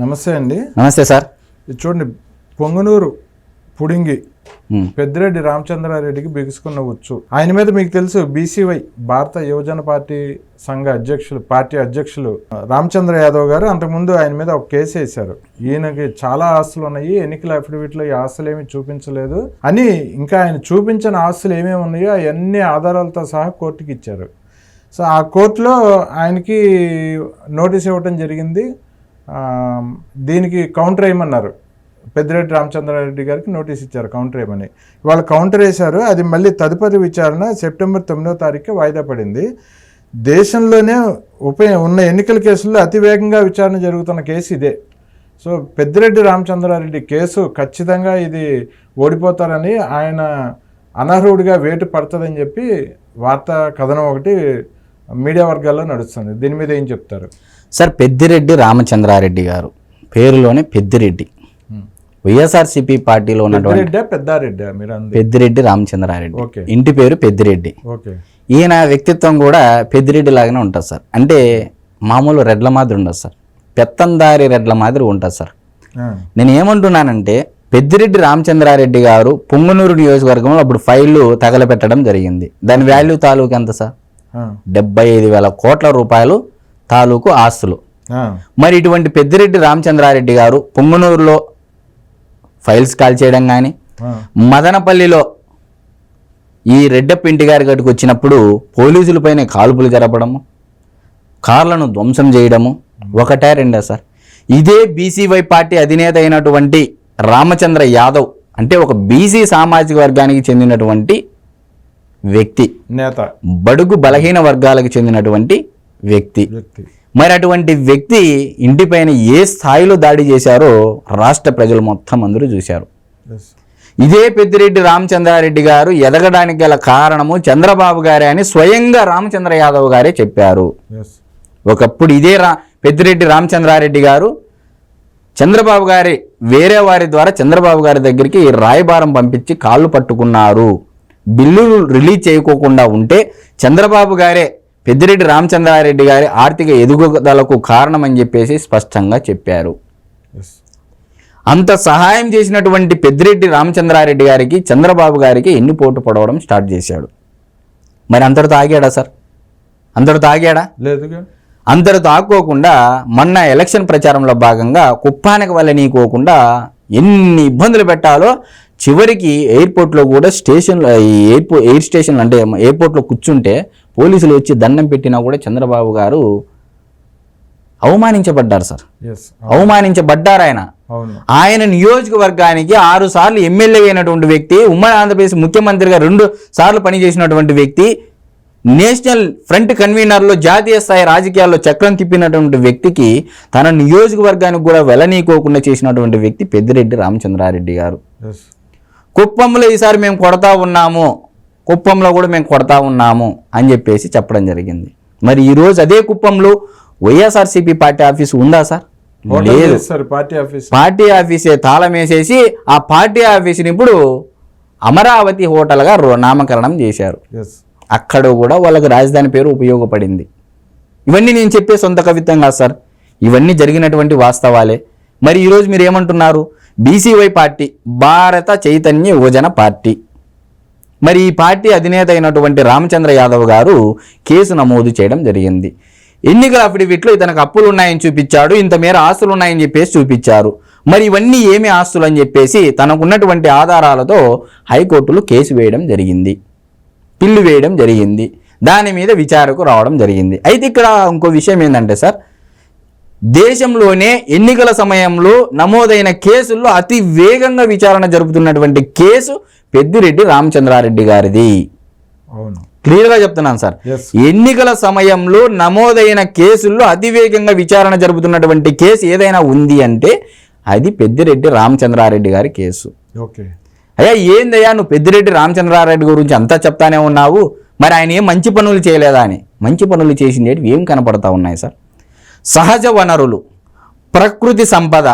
నమస్తే అండి. నమస్తే సార్. చూడండి, పొంగనూరు పుడింగి పెద్దిరెడ్డి రామచంద్రారెడ్డికి బిగుసుకున్న వచ్చు. ఆయన మీద మీకు తెలుసు, బీసీవై భారత యువజన సంఘ పార్టీ అధ్యక్షులు రామచంద్ర యాదవ్ గారు అంతకుముందు ఆయన మీద ఒక కేసు వేశారు. ఈయనకి చాలా ఆస్తులు ఉన్నాయి, ఎన్నికల అఫిడవిట్లో ఈ ఆస్తులు ఏమీ చూపించలేదు అని, ఇంకా ఆయన చూపించిన ఆస్తులు ఏమేమి ఉన్నాయో అవన్నీ ఆధారాలతో సహా కోర్టుకి ఇచ్చారు. సో ఆ కోర్టులో ఆయనకి నోటీస్ ఇవ్వటం జరిగింది. దీనికి కౌంటర్ వేయమన్నారు. పెద్దిరెడ్డి రామచంద్రారెడ్డి గారికి నోటీస్ ఇచ్చారు కౌంటర్ వేయమని. వాళ్ళు కౌంటర్ వేశారు. అది మళ్ళీ తదుపరి విచారణ సెప్టెంబర్ 9వ తారీఖు వాయిదా పడింది. దేశంలోనే ఉన్న ఎన్నికల కేసుల్లో అతివేగంగా విచారణ జరుగుతున్న కేసు ఇదే. సో పెద్దిరెడ్డి రామచంద్రారెడ్డి కేసు ఖచ్చితంగా ఇది ఓడిపోతారని, ఆయన అనర్హుడిగా వేటు పడుతుందని చెప్పి వార్తా కథనం ఒకటి మీడియా వర్గాల్లో నడుస్తుంది. దీని మీద ఏం చెప్తారు సార్? పెద్దిరెడ్డి రామచంద్రారెడ్డి గారు పేరులోనే పెద్దిరెడ్డి, వైఎస్ఆర్సీపీ పార్టీలో ఉన్నటువంటి పెద్దిరెడ్డి రామచంద్రారెడ్డి, ఇంటి పేరు పెద్దిరెడ్డి. ఈయన వ్యక్తిత్వం కూడా పెద్దిరెడ్డి లాగానే ఉంటుంది సార్. అంటే మామూలు రెడ్ల మాదిరి ఉండదు సార్, పెత్తందారి రెడ్ల మాదిరి ఉంటుంది సార్. నేను ఏమంటున్నానంటే, పెద్దిరెడ్డి రామచంద్రారెడ్డి గారు పొంగనూరు నియోజకవర్గంలో అప్పుడు ఫైళ్లు తగలపెట్టడం జరిగింది. దాని వాల్యూ తాలూకు ఎంత సార్? 75,000 కోట్ల రూపాయలు తాలూకు ఆస్తులు. మరి ఇటువంటి పెద్దిరెడ్డి రామచంద్రారెడ్డి గారు పొంగనూరులో ఫైల్స్ కాల్ చేయడం కానీ, మదనపల్లిలో ఈ రెడ్డప్ప ఇంటి గారి గట్టుకు వచ్చినప్పుడు పోలీసులపైన కాల్పులు జరపడము, కార్లను ధ్వంసం చేయడము ఒకటే రెండా సార్? ఇదే బీసీవై పార్టీ అధినేత అయినటువంటి రామచంద్ర యాదవ్, అంటే ఒక బీసీ సామాజిక వర్గానికి చెందినటువంటి వ్యక్తి, నేత, బడుగు బలహీన వర్గాలకు చెందినటువంటి వ్యక్తి. మరి అటువంటి వ్యక్తి ఇంటిపైన ఏ స్థాయిలో దాడి చేశారో రాష్ట్ర ప్రజలు మొత్తం అందరూ చూశారు. ఇదే పెద్దిరెడ్డి రామచంద్రారెడ్డి గారు ఎదగడానికి గల కారణము చంద్రబాబు గారే అని స్వయంగా రామచంద్ర యాదవ్ గారే చెప్పారు. ఒకప్పుడు ఇదే పెద్దిరెడ్డి రామచంద్రారెడ్డి గారు చంద్రబాబు గారి వేరే వారి ద్వారా చంద్రబాబు గారి దగ్గరికి రాయబారం పంపించి కాళ్ళు పట్టుకున్నారు. బిల్లులు రిలీజ్ చేయకోకుండా ఉంటే చంద్రబాబు గారే పెద్దిరెడ్డి రామచంద్రారెడ్డి గారి ఆర్థిక ఎదుగుదలకు కారణం అని చెప్పేసి స్పష్టంగా చెప్పారు. అంత సహాయం చేసినటువంటి పెద్దిరెడ్డి రామచంద్రారెడ్డి గారికి చంద్రబాబు గారికి ఎన్నిపోటు పడవడం స్టార్ట్ చేశాడు. మరి అంతటితో ఆగాడా సార్? అంతటితో ఆగాడా? లేదుగా. అంతటితో ఆకోకుండా మొన్న ఎలక్షన్ ప్రచారంలో భాగంగా కుప్పానికి వల్ల నీకోకుండా ఎన్ని ఇబ్బందులు పెట్టాలో చివరికి ఎయిర్పోర్ట్లో కూడా ఎయిర్ స్టేషన్ అంటే ఎయిర్పోర్ట్లో కూర్చుంటే పోలీసులు వచ్చి దండం పెట్టినా కూడా చంద్రబాబు గారు అవమానించబడ్డారు సార్. అవమానించబడ్డారు. ఆయన నియోజకవర్గానికి 6 సార్లు ఎమ్మెల్యే అయినటువంటి వ్యక్తి, ఉమ్మడి ఆంధ్రప్రదేశ్ ముఖ్యమంత్రిగా 2 సార్లు పనిచేసినటువంటి వ్యక్తి, నేషనల్ ఫ్రంట్ కన్వీనర్లో జాతీయ స్థాయి రాజకీయాల్లో చక్రం తిప్పినటువంటి వ్యక్తికి తన నియోజకవర్గానికి కూడా వెళ్ళనీకోకుండా చేసినటువంటి వ్యక్తి పెద్దిరెడ్డి రామచంద్రారెడ్డి గారు. కుప్పంలో ఈసారి మేము కొడతా ఉన్నాము, కుప్పంలో కూడా మేము కొడతా ఉన్నాము అని చెప్పేసి చెప్పడం జరిగింది. మరి ఈరోజు అదే కుప్పంలో వైఎస్ఆర్సీపీ పార్టీ ఆఫీసు ఉందా సార్? లేదు. పార్టీ ఆఫీసే తాళం వేసేసి ఆ పార్టీ ఆఫీసుని ఇప్పుడు అమరావతి హోటల్గా నామకరణం చేశారు. అక్కడ కూడా వాళ్ళకి రాజధాని పేరు ఉపయోగపడింది. ఇవన్నీ నేను చెప్పే సొంత కవిత్వం కాదు సార్, ఇవన్నీ జరిగినటువంటి వాస్తవాలే. మరి ఈరోజు మీరు ఏమంటున్నారు? బీసీవై పార్టీ భారత చైతన్య యువజన పార్టీ. మరి ఈ పార్టీ అధినేత అయినటువంటి రామచంద్ర యాదవ్ గారు కేసు నమోదు చేయడం జరిగింది. ఎన్నికల అఫిడవిట్లో ఇతనికి అప్పులు ఉన్నాయని చూపించాడు, ఇంత మేర ఆస్తులు ఉన్నాయని చెప్పేసి చూపించారు. మరి ఇవన్నీ ఏమి ఆస్తులు అని చెప్పేసి తనకున్నటువంటి ఆధారాలతో హైకోర్టులో కేసు వేయడం జరిగింది, పిల్లు వేయడం జరిగింది. దాని మీద విచారణకు రావడం జరిగింది. అయితే ఇక్కడ ఇంకో విషయం ఏంటంటే సార్, దేశంలోనే ఎన్నికల సమయంలో నమోదైన కేసుల్లో అతి వేగంగా విచారణ జరుపుతున్నటువంటి కేసు పెద్దిరెడ్డి రామచంద్రారెడ్డి గారిది. క్లియర్గా చెప్తున్నాను సార్, ఎన్నికల సమయంలో నమోదైన కేసుల్లో అతివేగంగా విచారణ జరుపుతున్నటువంటి కేసు ఏదైనా ఉంది అంటే అది పెద్దిరెడ్డి రామచంద్రారెడ్డి గారి కేసు. అయ్యా ఏందయ్యా నువ్వు పెద్దిరెడ్డి రామచంద్రారెడ్డి గురించి అంతా చెప్తానే ఉన్నావు, మరి ఆయన ఏం మంచి పనులు చేయలేదా అని? మంచి పనులు చేసింది ఏం కనపడతా ఉన్నాయి సార్? సహజ వనరులు, ప్రకృతి సంపద,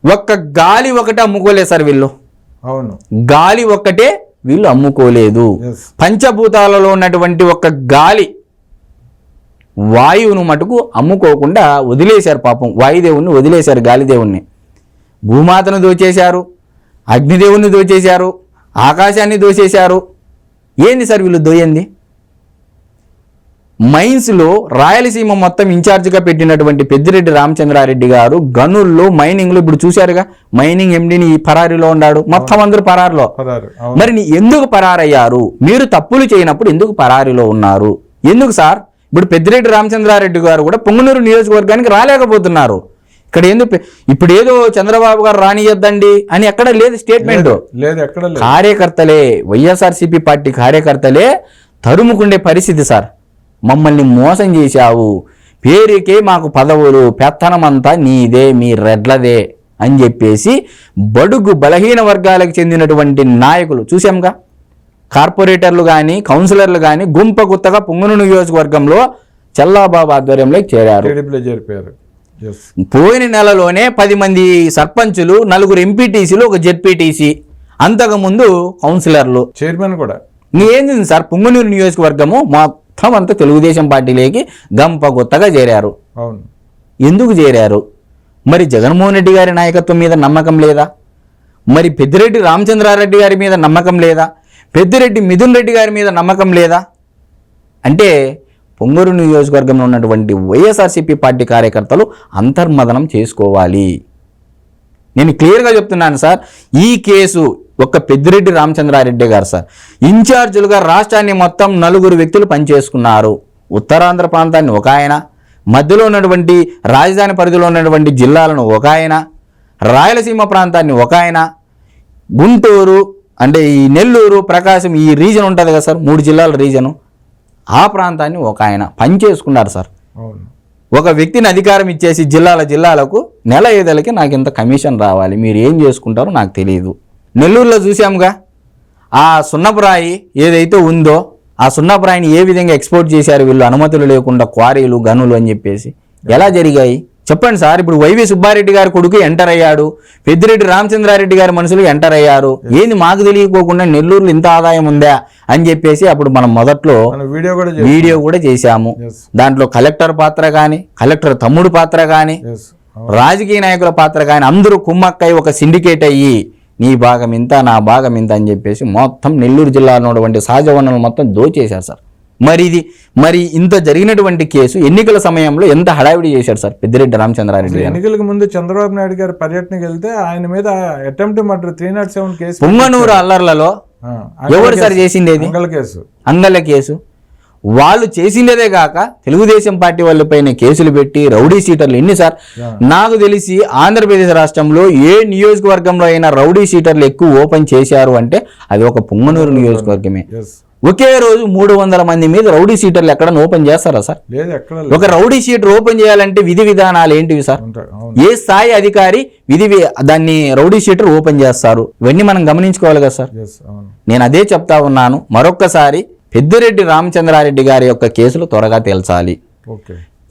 ఒక్క గాలి ఒకటే అమ్ముకోలేదు సార్ వీళ్ళు. అవును, గాలి ఒక్కటే వీళ్ళు అమ్ముకోలేదు. పంచభూతాలలో ఉన్నటువంటి ఒక గాలి వాయువును మటుకు అమ్ముకోకుండా వదిలేశారు. పాపం వాయుదేవుణ్ణి వదిలేశారు, గాలిదేవుణ్ణి. భూమాతను దోచేశారు, అగ్నిదేవుణ్ణి దోచేశారు, ఆకాశాన్ని దోచేశారు. ఏంది సార్ వీళ్ళు దోయంది? మైన్స్లో రాయలసీమ మొత్తం ఇన్ఛార్జిగా పెట్టినటువంటి పెద్దిరెడ్డి రామచంద్రారెడ్డి గారు గనుల్లో మైనింగ్లో ఇప్పుడు చూశారుగా, మైనింగ్ ఎండిని పరారీలో ఉన్నాడు, మొత్తం అందరూ పరారిలో. మరి ఎందుకు పరారయ్యారు? మీరు తప్పులు చేయనప్పుడు ఎందుకు పరారీలో ఉన్నారు? ఎందుకు సార్? ఇప్పుడు పెద్దిరెడ్డి రామచంద్రారెడ్డి గారు కూడా పొంగనూరు నియోజకవర్గానికి రాలేకపోతున్నారు. ఇక్కడ ఇప్పుడు ఏదో చంద్రబాబు గారు రానియద్దండి అని ఎక్కడ లేదు స్టేట్మెంట్. కార్యకర్తలే, వైఎస్ఆర్సీపీ పార్టీ కార్యకర్తలే తరుముకుండే పరిస్థితి సార్. మమ్మల్ని మోసం చేశావు, పేరుకే మాకు పదవులు, పెత్తనమంతా నీదే, మీ రెడ్లదే అని చెప్పేసి బడుగు బలహీన వర్గాలకు చెందినటువంటి నాయకులు చూసాంగా, కార్పొరేటర్లు కానీ కౌన్సిలర్లు కానీ గుంపగుత్తగా పొంగనూరు నియోజకవర్గంలో చల్లాబాబు ఆధ్వర్యంలో చేరారు. పోయిన నెలలోనే 10 మంది సర్పంచులు, 4 ఎంపీటీసీలు, 1 జెడ్పీటీసీ, అంతకుముందు కౌన్సిలర్లు, చైర్మన్ కూడా. ఏంది సార్ పొంగనూరు నియోజకవర్గము మొత్తం అంతా తెలుగుదేశం పార్టీలోకి గంపగుత్తగా చేరారు. అవును. ఎందుకు చేరారు? మరి జగన్మోహన్ రెడ్డి గారి నాయకత్వం మీద నమ్మకం లేదా? మరి పెద్దిరెడ్డి రామచంద్రారెడ్డి గారి మీద నమ్మకం లేదా? పెద్దిరెడ్డి మిథున్ రెడ్డి గారి మీద నమ్మకం లేదా? అంటే పొంగనూరు నియోజకవర్గంలో ఉన్నటువంటి వైఎస్ఆర్సీపీ పార్టీ కార్యకర్తలు అంతర్మదనం చేసుకోవాలి. నేను క్లియర్గా చెప్తున్నాను సార్. ఈ కేసు ఒక్క పెద్దిరెడ్డి రామచంద్రారెడ్డి గారు సార్ ఇన్ఛార్జీలుగా రాష్ట్రాన్ని మొత్తం 4 వ్యక్తులు పనిచేసుకున్నారు. ఉత్తరాంధ్ర ప్రాంతాన్ని ఒక ఆయన, మధ్యలో ఉన్నటువంటి రాజధాని పరిధిలో ఉన్నటువంటి జిల్లాలను ఒక ఆయన, రాయలసీమ ప్రాంతాన్ని ఒక ఆయన, గుంటూరు అంటే ఈ నెల్లూరు, ప్రకాశం ఈ రీజన్ ఉంటుంది కదా సార్, 3 జిల్లాల రీజను, ఆ ప్రాంతాన్ని ఒక ఆయన పనిచేసుకున్నారు సార్. ఒక వ్యక్తిని అధికారం ఇచ్చేసి జిల్లాలకు నెల ఏదలకి నాకు ఇంత కమిషన్ రావాలి, మీరు ఏం చేసుకుంటారో నాకు తెలియదు. నెల్లూరులో చూసాముగా, ఆ సున్నపురాయి ఏదైతే ఉందో ఆ సున్నపురాయిని ఏ విధంగా ఎక్స్పోర్ట్ చేశారు వీళ్ళు, అనుమతులు లేకుండా క్వారీలు, గనులు అని చెప్పేసి ఎలా జరిగాయి చెప్పండి సార్. ఇప్పుడు వైవి సుబ్బారెడ్డి గారి కొడుకు ఎంటర్ అయ్యాడు, పెద్దిరెడ్డి రామచంద్రారెడ్డి గారి మనుషులు ఎంటర్ అయ్యారు. ఏంది మాకు తెలియకోకుండా నెల్లూరులో ఇంత ఆదాయం ఉందా అని చెప్పేసి అప్పుడు మనం మొదట్లో వీడియో కూడా చేశాము. దాంట్లో కలెక్టర్ పాత్ర కానీ, కలెక్టర్ తమ్ముడు పాత్ర కానీ, రాజకీయ నాయకుల పాత్ర కానీ అందరూ కుమ్మక్కై ఒక సిండికేట్ అయ్యి నీ భాగం ఇంత, నా భాగం ఇంత అని చెప్పేసి మొత్తం నెల్లూరు జిల్లాలో ఉన్నటువంటి సహజ వనరులు మొత్తం దోచేశారు సార్. మరి ఇంత జరిగినటువంటి కేసు ఎన్నికల సమయంలో ఎంత హడావిడి చేశారు సార్ పెద్దిరెడ్డి రామచంద్రారెడ్డి. ఎన్నికలకు ముందు చంద్రబాబు నాయుడు గారు పర్యటనకి వెళ్తే ఆయన మీద అటెంప్ట్ మర్డర్ 307 కేసు, పొంగనూరు అల్లర్లలో ఎవరు సార్ చేసిండేది? అంగళ్ళ కేసు. వాళ్ళు చేసిండేదే కాక తెలుగుదేశం పార్టీ వాళ్ళపైన కేసులు పెట్టి రౌడీ షీటర్లు ఎన్ని సార్? నాకు తెలిసి ఆంధ్రప్రదేశ్ రాష్ట్రంలో ఏ నియోజకవర్గంలో అయినా రౌడీ షీటర్లు ఎక్కువ ఓపెన్ చేశారు అంటే అది ఒక పొంగనూరు నియోజకవర్గమే. ఒకే రోజు 300 మంది మీద రౌడీ షీటర్లు ఎక్కడన్నా ఓపెన్ చేస్తారా సార్? ఒక రౌడీ షీటర్ ఓపెన్ చేయాలంటే విధి విధానాలు ఏంటివి సార్? ఏ స్థాయి అధికారి దాన్ని రౌడీ షీటర్ ఓపెన్ చేస్తారు? ఇవన్నీ మనం గమనించుకోవాలి కదా సార్. నేను అదే చెప్తా ఉన్నాను. మరొక్కసారి పెద్దిరెడ్డి రామచంద్రారెడ్డి గారి యొక్క కేసులు త్వరగా తేల్చాలి.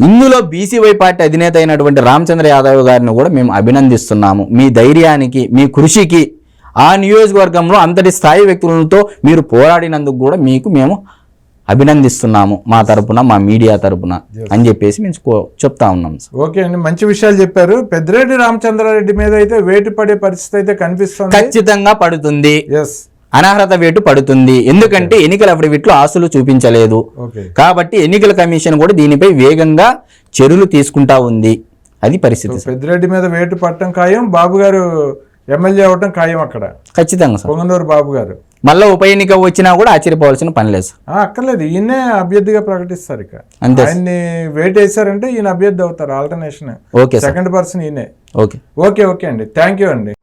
ఇందులో బీసీవై పార్టీ అధినేత అయినటువంటి రామచంద్ర యాదవ్ గారిని కూడా మేము అభినందిస్తున్నాము. మీ ధైర్యానికి, మీ కృషికి, ఆ నియోజకవర్గంలో అంతటి స్థాయి వ్యక్తులతో మీరు పోరాడినందుకు కూడా మీకు మేము అభినందిస్తున్నాము, మా తరపున, మా మీడియా తరపున అని చెప్పేసి మేము చెప్తా ఉన్నాం. ఓకే అండి, మంచి విషయాలు చెప్పారు. పెద్దిరెడ్డి రామచంద్రారెడ్డి మీద అయితే వేటు పడే పరిస్థితి అయితే కనిపిస్తుంది. ఖచ్చితంగా పడుతుంది. అనర్హత వేటు పడుతుంది. ఎందుకంటే ఎన్నికల అఫిడవిట్లో ఆస్తులు చూపించలేదు కాబట్టి ఎన్నికల కమిషన్ కూడా దీనిపై వేగంగా చర్యలు తీసుకుంటా ఉంది. అది పరిస్థితి. పెద్దిరెడ్డి మీద వేటు పట్టడం ఖాయం, బాబు గారు ఎమ్మెల్యే అవటం ఖాయం అక్కడ. ఖచ్చితంగా పొంగనూరు బాబు గారు మళ్ళీ ఉప ఎన్నిక వచ్చినా కూడా ఆశ్చర్యపోవాల్సిన పని లేదు. అక్కర్లేదు, ఈయనే అభ్యర్థిగా ప్రకటిస్తారు. ఇక ఆయన్ని వెయిట్ వేసారంటే ఈయన అభ్యర్థి అవుతారు. ఆల్టర్నేషన్ సెకండ్ పర్సన్ ఈయనే. ఓకే ఓకే ఓకే అండి, థ్యాంక్ యూ అండి.